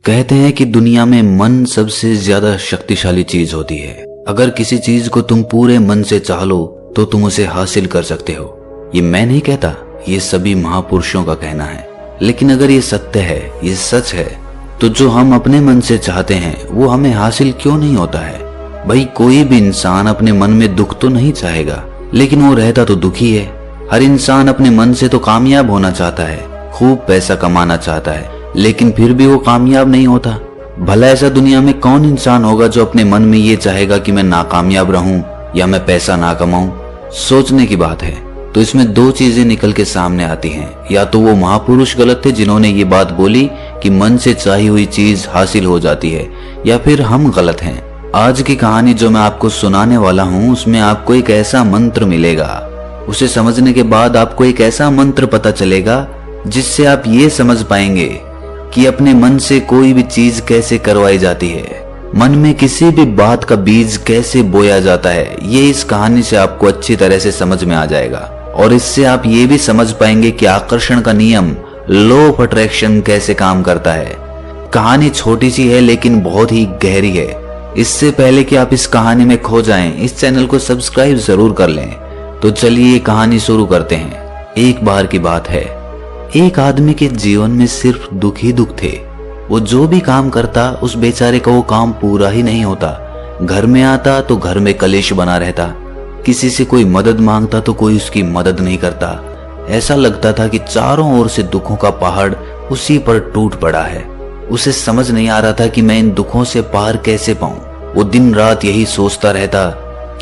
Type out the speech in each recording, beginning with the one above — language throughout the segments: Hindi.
कहते हैं कि दुनिया में मन सबसे ज्यादा शक्तिशाली चीज होती है। अगर किसी चीज को तुम पूरे मन से चाह लो तो तुम उसे हासिल कर सकते हो। ये मैं नहीं कहता, ये सभी महापुरुषों का कहना है। लेकिन अगर ये सत्य है, ये सच है, तो जो हम अपने मन से चाहते हैं वो हमें हासिल क्यों नहीं होता है? भाई कोई भी इंसान अपने मन में दुख तो नहीं चाहेगा, लेकिन वो रहता तो दुखी है। हर इंसान अपने मन से तो कामयाब होना चाहता है, खूब पैसा कमाना चाहता है, लेकिन फिर भी वो कामयाब नहीं होता। भला ऐसा दुनिया में कौन इंसान होगा जो अपने मन में ये चाहेगा कि मैं नाकामयाब रहूं या मैं पैसा ना कमाऊं? सोचने की बात है। तो इसमें दो चीजें निकल के सामने आती हैं। या तो वो महापुरुष गलत थे जिन्होंने ये बात बोली कि मन से चाही हुई चीज हासिल हो जाती है, या फिर हम गलत हैं। आज की कहानी जो मैं आपको सुनाने वाला हूँ उसमें आपको एक ऐसा मंत्र मिलेगा। उसे समझने के बाद आपको एक ऐसा मंत्र पता चलेगा जिससे आप ये समझ पाएंगे कि अपने मन से कोई भी चीज कैसे करवाई जाती है, मन में किसी भी बात का बीज कैसे बोया जाता है। ये इस कहानी से आपको अच्छी तरह से समझ में आ जाएगा और इससे आप ये भी समझ पाएंगे कि आकर्षण का नियम, लॉ ऑफ अट्रैक्शन कैसे काम करता है। कहानी छोटी सी है लेकिन बहुत ही गहरी है। इससे पहले कि आप इस कहानी में खो जाएं, इस चैनल को सब्सक्राइब जरूर कर लें। तो चलिए ये कहानी शुरू करते हैं। एक बार की बात है, एक आदमी के जीवन में सिर्फ दुख ही दुख थे। वो जो भी काम करता उस बेचारे का वो काम पूरा ही नहीं होता। घर में आता तो घर में कलेश बना रहता, किसी से कोई मदद मांगता तो कोई उसकी मदद नहीं करता। ऐसा लगता था कि चारों ओर से दुखों का पहाड़ उसी पर टूट पड़ा है। उसे समझ नहीं आ रहा था कि मैं इन दुखों से पार कैसे पाऊं। वो दिन रात यही सोचता रहता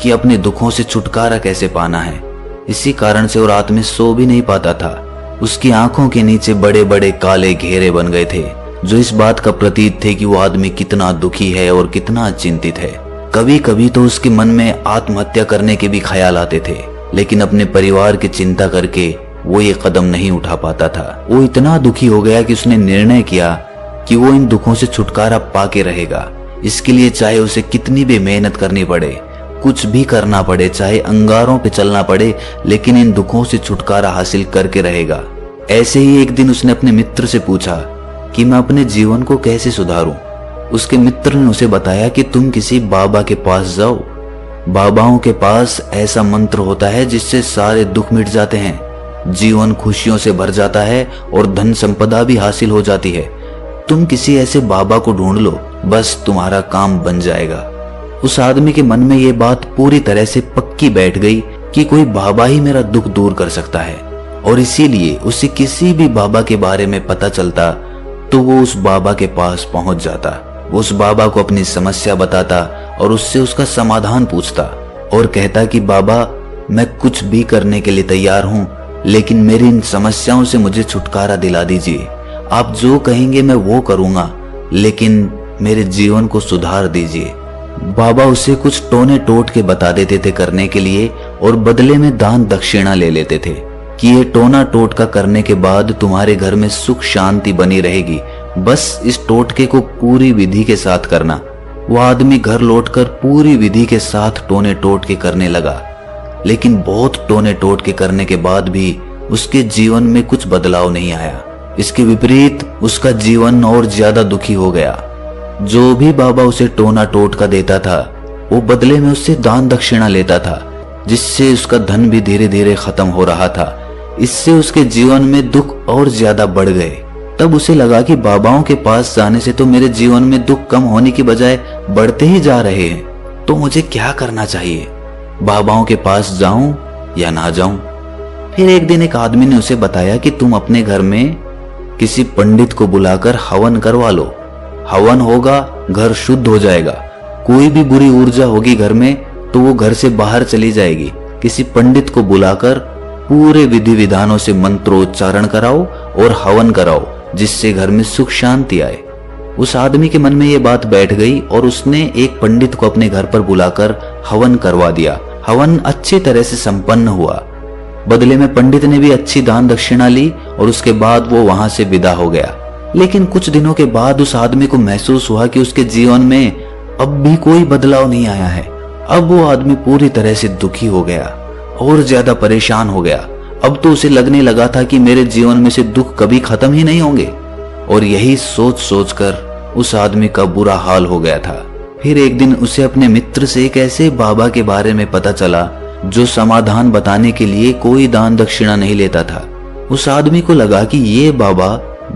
कि अपने दुखों से छुटकारा कैसे पाना है। इसी कारण से वो रात में सो भी नहीं पाता था। उसकी आंखों के नीचे बड़े बड़े काले घेरे बन गए थे, जो इस बात का प्रतीक थे कि वो आदमी कितना दुखी है और कितना चिंतित है। कभी कभी तो उसके मन में आत्महत्या करने के भी ख्याल आते थे, लेकिन अपने परिवार की चिंता करके वो ये कदम नहीं उठा पाता था। वो इतना दुखी हो गया कि उसने निर्णय किया कि वो इन दुखों से छुटकारा पाके रहेगा। इसके लिए चाहे उसे कितनी भी मेहनत करनी पड़े, कुछ भी करना पड़े, चाहे अंगारों पे चलना पड़े, लेकिन इन दुखों से छुटकारा हासिल करके रहेगा। ऐसे ही एक दिन उसने अपने मित्र से पूछा कि मैं अपने जीवन को कैसे सुधारूं। उसके मित्र ने उसे बताया कि तुम किसी बाबा के पास जाओ। बाबाओं के पास ऐसा मंत्र होता है जिससे सारे दुख मिट जाते हैं, जीवन खुशियों से भर जाता है और धन संपदा भी हासिल हो जाती है। तुम किसी ऐसे बाबा को ढूंढ लो, बस तुम्हारा काम बन जाएगा। उस आदमी के मन में ये बात पूरी तरह से पक्की बैठ गई कि कोई बाबा ही मेरा दुख दूर कर सकता है, और इसीलिए उसे किसी भी बाबा के बारे में पता चलता तो वो उस बाबा के पास पहुंच जाता। वो उस बाबा को अपनी समस्या बताता और उससे उसका समाधान पूछता और कहता कि बाबा, मैं कुछ भी करने के लिए तैयार हूं, लेकिन मेरी इन समस्याओं से मुझे छुटकारा दिला दीजिए। आप जो कहेंगे मैं वो करूंगा, लेकिन मेरे जीवन को सुधार दीजिए। बाबा उसे कुछ टोने टोट के बता देते थे करने के लिए, और बदले में दान दक्षिणा ले लेते थे कि ये टोना टोटका करने के बाद तुम्हारे घर में सुख शांति बनी रहेगी, बस इस टोटके को पूरी विधि के साथ करना। वो आदमी घर लौटकर पूरी विधि के साथ टोने टोटके करने लगा, लेकिन बहुत टोने टोटके करने के बाद भी उसके जीवन में कुछ बदलाव नहीं आया। इसके विपरीत उसका जीवन और ज्यादा दुखी हो गया। जो भी बाबा उसे टोना टोटका देता था वो बदले में उससे दान दक्षिणा लेता था, जिससे उसका धन भी धीरे धीरे खत्म हो रहा था। इससे उसके जीवन में दुख और ज्यादा बढ़ गए। तब उसे लगा कि बाबाओं के पास जाने से तो मेरे जीवन में दुख कम होने की बजाय बढ़ते ही जा रहे हैं, तो मुझे क्या करना चाहिए? बाबाओं के पास जाऊं या ना जाऊं? फिर एक दिन एक आदमी ने उसे बताया कि तुम अपने घर में किसी पंडित को बुलाकर हवन करवा लो। हवन होगा, घर शुद्ध हो जाएगा। कोई भी बुरी ऊर्जा होगी घर में तो वो घर से बाहर चली जाएगी। किसी पंडित को बुलाकर पूरे विधि विधानों से मंत्रोच्चारण कराओ और हवन कराओ, जिससे घर में सुख शांति आए। उस आदमी के मन में ये बात बैठ गई और उसने एक पंडित को अपने घर पर बुलाकर हवन करवा दिया। हवन अच्छी तरह से संपन्न हुआ। बदले में पंडित ने भी अच्छी दान दक्षिणा ली और उसके बाद वो वहां से विदा हो गया। लेकिन कुछ दिनों के बाद उस आदमी को महसूस हुआ कि उसके जीवन में अब भी कोई बदलाव नहीं आया है। अब वो आदमी पूरी तरह से दुखी हो गया और ज्यादा परेशान हो गया। अब तो उसे लगने लगा था कि मेरे जीवन में से दुख कभी खत्म ही नहीं होंगे। और यही सोच सोचकर उस आदमी का बुरा हाल हो गया था। फिर एक दिन उसे अपने मित्र से एक ऐसे बाबा के बारे में पता चला जो समाधान बताने के लिए कोई दान दक्षिणा नहीं लेता था। उस आदमी को लगा कि ये बाबा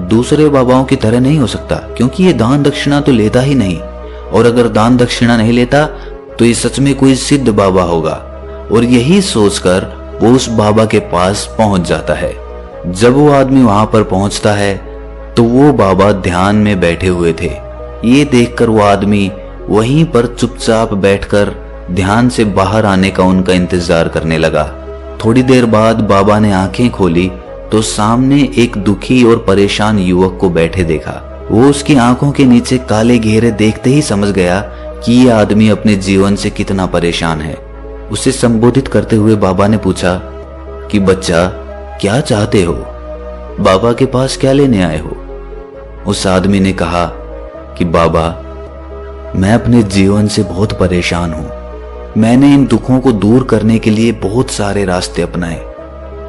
दूसरे बाबाओं की तरह नहीं हो सकता, क्योंकि ये दान दक्षिणा तो लेता ही नहीं, और अगर दान दक्षिणा नहीं लेता तो ये सच में कोई सिद्ध बाबा होगा। और यही सोचकर वो उस बाबा के पास पहुंच जाता है। जब वो आदमी वहां पर पहुंचता है तो वो बाबा ध्यान में बैठे हुए थे। ये देखकर वो आदमी वहीं पर चुपचाप बैठकर ध्यान से बाहर आने का उनका इंतजार करने लगा। थोड़ी देर बाद बाबा ने आंखें खोली तो सामने एक दुखी और परेशान युवक को बैठे देखा। वो उसकी आंखों के नीचे काले घेरे देखते ही समझ गया कि ये आदमी अपने जीवन से कितना परेशान है। उसे संबोधित करते हुए बाबा ने पूछा कि बच्चा, क्या चाहते हो? बाबा के पास क्या लेने आए हो? उस आदमी ने कहा कि बाबा, मैं अपने जीवन से बहुत परेशान हूं। मैंने इन दुखों को दूर करने के लिए बहुत सारे रास्ते अपनाए,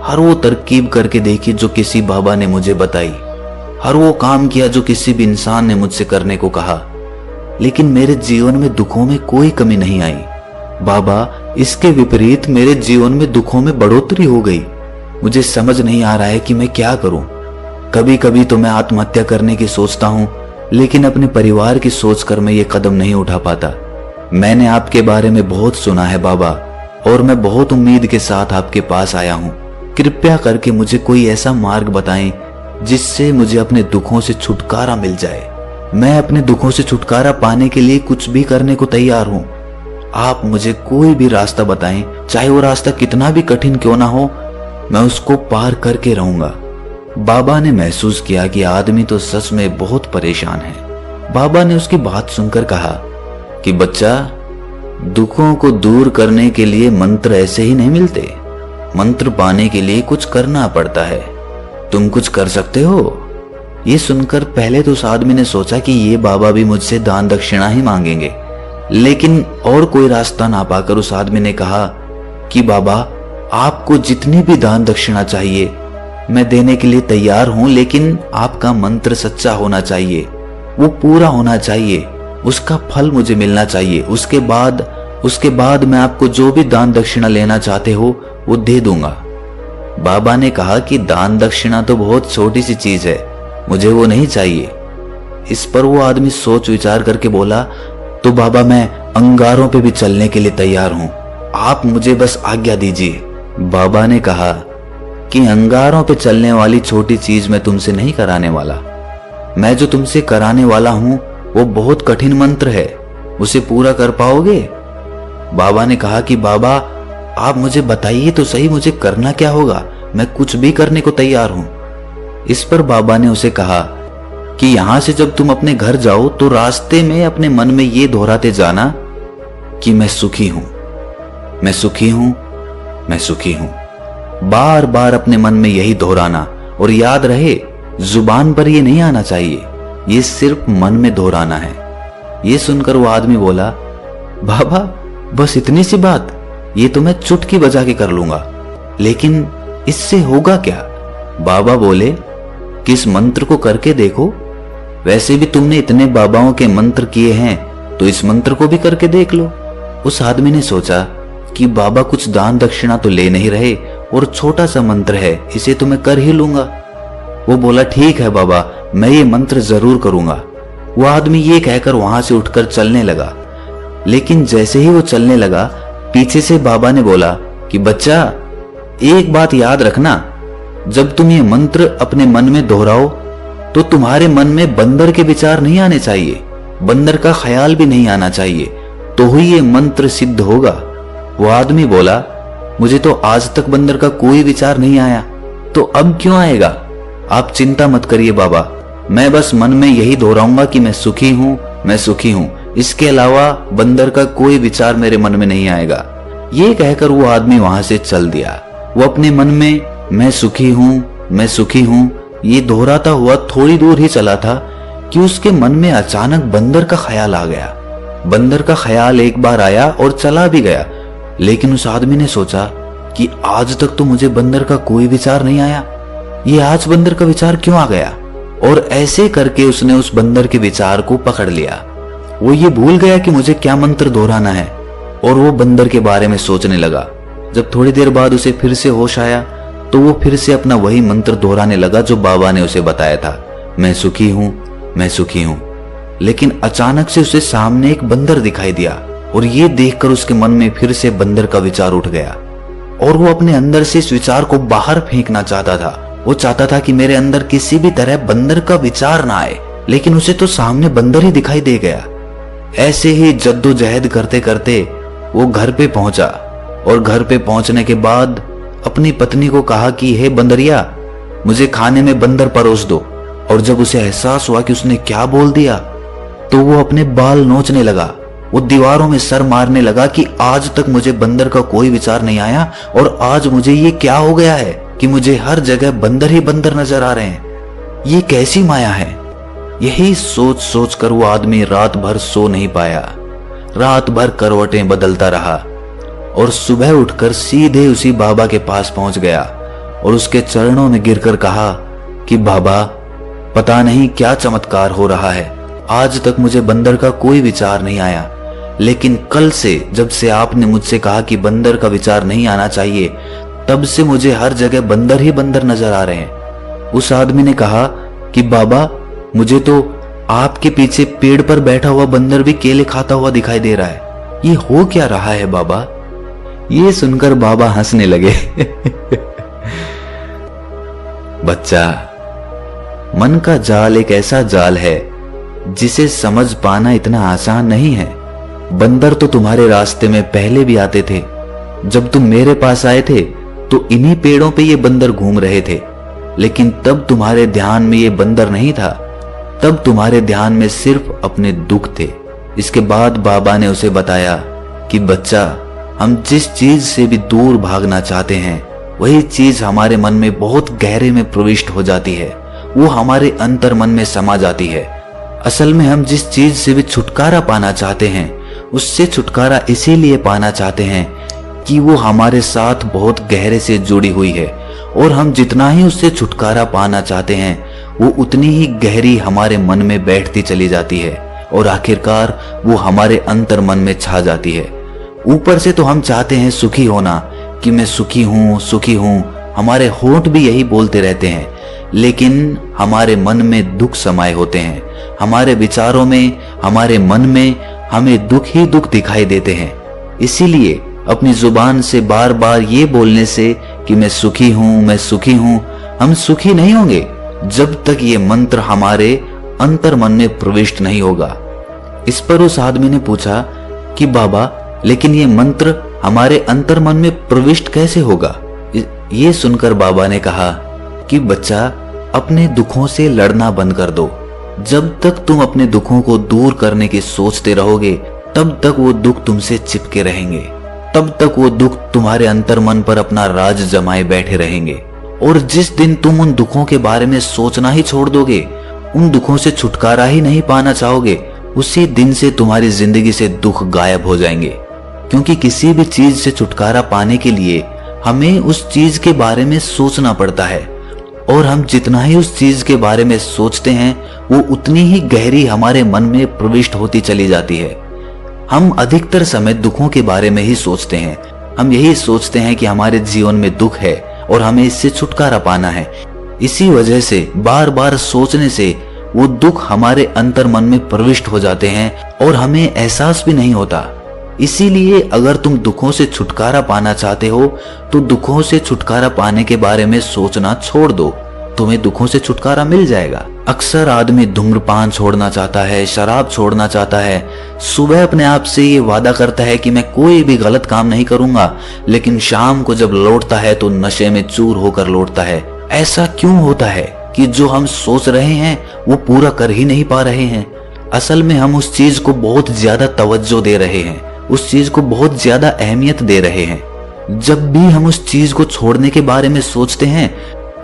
हर वो तरकीब करके देखी जो किसी बाबा ने मुझे बताई, हर वो काम किया जो किसी भी इंसान ने मुझसे करने को कहा, लेकिन मेरे जीवन में दुखों में कोई कमी नहीं आई। बाबा, इसके विपरीत मेरे जीवन में दुखों में बढ़ोतरी हो गई। मुझे समझ नहीं आ रहा है कि मैं क्या करूं। कभी कभी तो मैं आत्महत्या करने की सोचता हूं, लेकिन अपने परिवार की सोचकर मैं ये कदम नहीं उठा पाता। मैंने आपके बारे में बहुत सुना है बाबा, और मैं बहुत उम्मीद के साथ आपके पास आया हूं। कृपया करके मुझे कोई ऐसा मार्ग बताएं जिससे मुझे अपने दुखों से छुटकारा मिल जाए। मैं अपने दुखों से छुटकारा पाने के लिए कुछ भी करने को तैयार हूं। आप मुझे कोई भी रास्ता बताएं, चाहे वो रास्ता कितना भी कठिन क्यों ना हो, मैं उसको पार करके रहूंगा। बाबा ने महसूस किया कि आदमी तो सच में बहुत परेशान है। बाबा ने उसकी बात सुनकर कहा कि बच्चा, दुखों को दूर करने के लिए मंत्र ऐसे ही नहीं मिलते। मंत्र पाने के लिए कुछ करना पड़ता है। तुम कुछ कर सकते हो? ये सुनकर पहले तो उस आदमी ने सोचा कि ये बाबा भी मुझसे दान दक्षिणा ही मांगेंगे, लेकिन और कोई रास्ता ना पाकर उस आदमी ने कहा कि बाबा, आपको जितनी भी दान दक्षिणा चाहिए मैं देने के लिए तैयार हूं, लेकिन आपका मंत्र सच्चा होना चाहिए, वो पूरा होना चाहिए, उसका फल मुझे मिलना चाहिए। उसके बाद मैं आपको जो भी दान दक्षिणा लेना चाहते हो वो दे दूंगा। बाबा ने कहा कि दान दक्षिणा तो बहुत छोटी सी चीज है, मुझे वो नहीं चाहिए। इस पर वो आदमी सोच विचार करके बोला, तो बाबा, मैं अंगारों पे भी चलने के लिए तैयार हूं, आप मुझे बस आज्ञा दीजिए। बाबा ने कहा कि अंगारों पे चलने वाली छोटी चीज मैं तुमसे नहीं कराने वाला। मैं जो तुमसे कराने वाला हूं वो बहुत कठिन मंत्र है, उसे पूरा कर पाओगे? बाबा ने कहा कि बाबा, आप मुझे बताइए तो सही, मुझे करना क्या होगा, मैं कुछ भी करने को तैयार हूं। इस पर बाबा ने उसे कहा कि यहां से जब तुम अपने घर जाओ तो रास्ते में अपने मन में ये दोहराते जाना कि मैं सुखी हूं, मैं सुखी हूं, मैं सुखी हूं। बार बार अपने मन में यही दोहराना, और याद रहे जुबान पर ये नहीं आना चाहिए, ये सिर्फ मन में दोहराना है। ये सुनकर वो आदमी बोला, बाबा, बस इतनी सी बात, ये तो मैं चुटकी बजा के कर लूंगा, लेकिन इससे होगा क्या? बाबा बोले कि इस मंत्र को करके देखो, वैसे भी तुमने इतने बाबाओं के मंत्र किए हैं, तो इस मंत्र को भी करके देख लो। उस आदमी ने सोचा कि बाबा कुछ दान दक्षिणा तो ले नहीं रहे, और छोटा सा मंत्र है, इसे तो मैं कर ही लूंगा। वो बोला, ठीक है बाबा, मैं ये मंत्र जरूर करूंगा। वो आदमी ये कहकर वहां से उठकर चलने लगा, लेकिन जैसे ही वो चलने लगा, पीछे से बाबा ने बोला कि बच्चा, एक बात याद रखना, जब तुम ये मंत्र अपने मन में दोहराओ तो तुम्हारे मन में बंदर के विचार नहीं आने चाहिए, बंदर का ख्याल भी नहीं आना चाहिए, तो ही ये मंत्र सिद्ध होगा। वो आदमी बोला, मुझे तो आज तक बंदर का कोई विचार नहीं आया, तो अब क्यों आएगा? आप चिंता मत करिए बाबा, मैं बस मन में यही दोहराऊंगा कि मैं सुखी हूं, मैं सुखी हूं, इसके अलावा बंदर का कोई विचार मेरे मन में नहीं आएगा। ये कहकर वो आदमी वहां से चल दिया। वो अपने मन में मैं सुखी हूं, मैं सुखी हूं, ये दोहराता हुआ थोड़ी दूर ही चला था कि उसके मन में अचानक बंदर का ख्याल आ गया। बंदर का ख्याल एक बार आया और चला भी गया, लेकिन उस आदमी ने सोचा कि आज तक तो मुझे बंदर का कोई विचार नहीं आया, ये आज बंदर का विचार क्यों आ गया? और ऐसे करके उसने उस बंदर के विचार को पकड़ लिया। वो ये भूल गया कि मुझे क्या मंत्र दोहराना है और वो बंदर के बारे में सोचने लगा। जब थोड़ी देर बाद उसे फिर से होश आया तो वो फिर से अपना वही मंत्र दोहराने लगा जो बाबा ने उसे बताया था, मैं सुखी हूं, मैं सुखी हूं। लेकिन अचानक से उसे सामने एक बंदर दिखाई दिया और ये देखकर उसके मन में फिर से बंदर का विचार उठ गया और वो अपने अंदर से इस विचार को बाहर फेंकना चाहता था। वो चाहता था कि मेरे अंदर किसी भी तरह बंदर का विचार ना आए, लेकिन उसे तो सामने बंदर ही दिखाई दे गया। ऐसे ही जद्दोजहद करते करते वो घर पे पहुंचा और घर पे पहुंचने के बाद अपनी पत्नी को कहा कि हे बंदरिया, मुझे खाने में बंदर परोस दो। और जब उसे एहसास हुआ कि उसने क्या बोल दिया तो वो अपने बाल नोचने लगा। वो दीवारों में सर मारने लगा कि आज तक मुझे बंदर का कोई विचार नहीं आया और आज मुझे ये क्या हो गया है कि मुझे हर जगह बंदर ही बंदर नजर आ रहे हैं। ये कैसी माया है। यही सोच सोच कर वो आदमी रात भर सो नहीं पाया। रात भर करवटें बदलता रहा और सुबह उठकर सीधे उसी बाबा के पास पहुंच गया और उसके चरणों में गिरकर कहा कि बाबा, पता नहीं क्या चमत्कार हो रहा है। आज तक मुझे बंदर का कोई विचार नहीं आया, लेकिन कल से जब से आपने मुझसे कहा कि बंदर का विचार नहीं आना चाहिए, तब से मुझे हर जगह बंदर ही बंदर नजर आ रहे हैं। उस आदमी ने कहा कि बाबा, मुझे तो आपके पीछे पेड़ पर बैठा हुआ बंदर भी केले खाता हुआ दिखाई दे रहा है। ये हो क्या रहा है बाबा? ये सुनकर बाबा हंसने लगे। बच्चा, मन का जाल एक ऐसा जाल है जिसे समझ पाना इतना आसान नहीं है। बंदर तो तुम्हारे रास्ते में पहले भी आते थे। जब तुम मेरे पास आए थे तो इन्हीं पेड़ों पे ये बंदर घूम रहे थे, लेकिन तब तुम्हारे ध्यान में ये बंदर नहीं था। तब तुम्हारे ध्यान में सिर्फ अपने दुख थे। इसके बाद बाबा ने उसे बताया कि बच्चा, हम जिस चीज से भी दूर भागना चाहते हैं वही चीज हमारे मन में बहुत गहरे में प्रविष्ट हो जाती है। वो हमारे अंतर मन में समा जाती है। असल में हम जिस चीज से भी छुटकारा पाना चाहते हैं उससे छुटकारा इसीलिए पाना चाहते हैं कि वो हमारे साथ बहुत गहरे से जुड़ी हुई है, और हम जितना ही उससे छुटकारा पाना चाहते हैं वो उतनी ही गहरी हमारे मन में बैठती चली जाती है और आखिरकार वो हमारे अंतर मन में छा जाती है। ऊपर से तो हम चाहते हैं सुखी होना कि मैं सुखी हूं, सुखी हूं, हमारे होंठ भी यही बोलते रहते हैं, लेकिन हमारे मन में दुख समाये होते हैं। हमारे विचारों में, हमारे मन में हमें दुख ही दुख दिखाई देते हैं। इसीलिए अपनी जुबान से बार बार ये बोलने से कि मैं सुखी हूं, मैं सुखी हूं, हम सुखी नहीं होंगे जब तक ये मंत्र हमारे अंतर मन में प्रविष्ट नहीं होगा। इस पर उस आदमी ने पूछा कि बाबा, लेकिन ये मंत्र हमारे अंतर मन में प्रविष्ट कैसे होगा? ये सुनकर बाबा ने कहा कि बच्चा, अपने दुखों से लड़ना बंद कर दो। जब तक तुम अपने दुखों को दूर करने की सोचते रहोगे तब तक वो दुख तुमसे चिपके रहेंगे। तब तक वो दुख तुम्हारे अंतर मन पर अपना राज जमाए बैठे रहेंगे। और जिस दिन तुम उन दुखों के बारे में सोचना ही छोड़ दोगे, उन दुखों से छुटकारा ही नहीं पाना चाहोगे, उसी दिन से तुम्हारी जिंदगी से दुख गायब हो जाएंगे। क्योंकि किसी भी चीज से छुटकारा पाने के लिए हमें उस चीज के बारे में सोचना पड़ता है, और हम जितना ही उस चीज के बारे में सोचते हैं वो उतनी ही गहरी हमारे मन में प्रविष्ट होती चली जाती है। हम अधिकतर समय दुखों के बारे में ही सोचते हैं। हम यही सोचते हैं कि हमारे जीवन में दुख है और हमें इससे छुटकारा पाना है। इसी वजह से बार बार सोचने से वो दुख हमारे अंतर मन में प्रविष्ट हो जाते हैं और हमें एहसास भी नहीं होता। इसीलिए अगर तुम दुखों से छुटकारा पाना चाहते हो तो दुखों से छुटकारा पाने के बारे में सोचना छोड़ दो, तुम्हें दुखों से छुटकारा मिल जाएगा। अक्सर आदमी धूम्रपान छोड़ना चाहता है, शराब छोड़ना चाहता है, सुबह अपने आप से ये वादा करता है कि मैं कोई भी गलत काम नहीं करूंगा, लेकिन शाम को जब लौटता है तो नशे में चूर होकर लौटता है। ऐसा क्यों होता है कि जो हम सोच रहे हैं वो पूरा कर ही नहीं पा रहे हैं? असल में हम उस चीज को बहुत ज्यादा तवज्जो दे रहे हैं, उस चीज को बहुत ज्यादा अहमियत दे रहे हैं। जब भी हम उस चीज को छोड़ने के बारे में सोचते हैं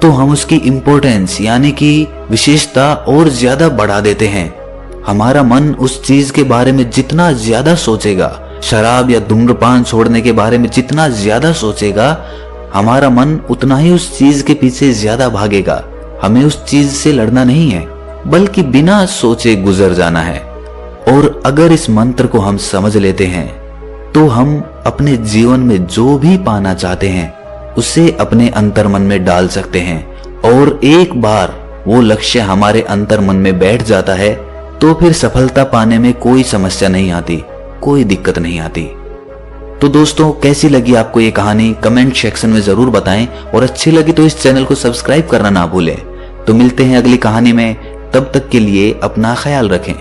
तो हम उसकी इम्पोर्टेंस यानी कि विशेषता और ज्यादा बढ़ा देते हैं। हमारा मन उस चीज के बारे में जितना ज्यादा सोचेगा, शराब या धूम्रपान छोड़ने के बारे में जितना ज्यादा सोचेगा, हमारा मन उतना ही उस चीज के पीछे ज्यादा भागेगा। हमें उस चीज से लड़ना नहीं है, बल्कि बिना सोचे गुजर जाना है। और अगर इस मंत्र को हम समझ लेते हैं तो हम अपने जीवन में जो भी पाना चाहते हैं उसे अपने अंतर मन में डाल सकते हैं। और एक बार वो लक्ष्य हमारे अंतर मन में बैठ जाता है तो फिर सफलता पाने में कोई समस्या नहीं आती, कोई दिक्कत नहीं आती। तो दोस्तों, कैसी लगी आपको ये कहानी कमेंट सेक्शन में जरूर बताएं, और अच्छी लगी तो इस चैनल को सब्सक्राइब करना ना भूलें। तो मिलते हैं अगली कहानी में, तब तक के लिए अपना ख्याल रखें।